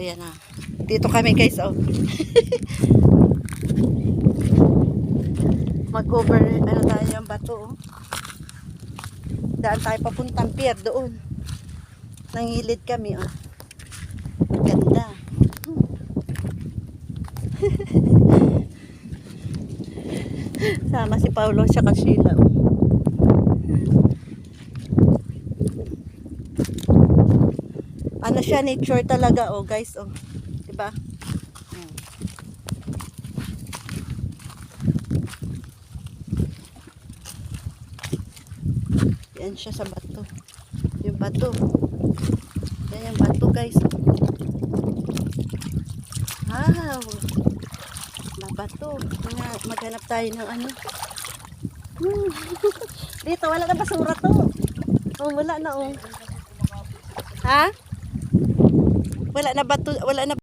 Ayan na. Dito kami guys, oh. Mag-over, ano tayo yung bato, oh. Daan tayo papuntang pier doon. Nangilid kami, oh. Ganda. Sama si Paulo siya Sheila, oh. Ano siya, nature talaga, oh guys, oh. Diba? Yan siya sa bato. Yung bato. Yan yung bato guys. Wow. Na bato. Maghanap tayo ng ano. Dito wala na basura to. Oh, wala na oh. Ha? Wala na bato, wala na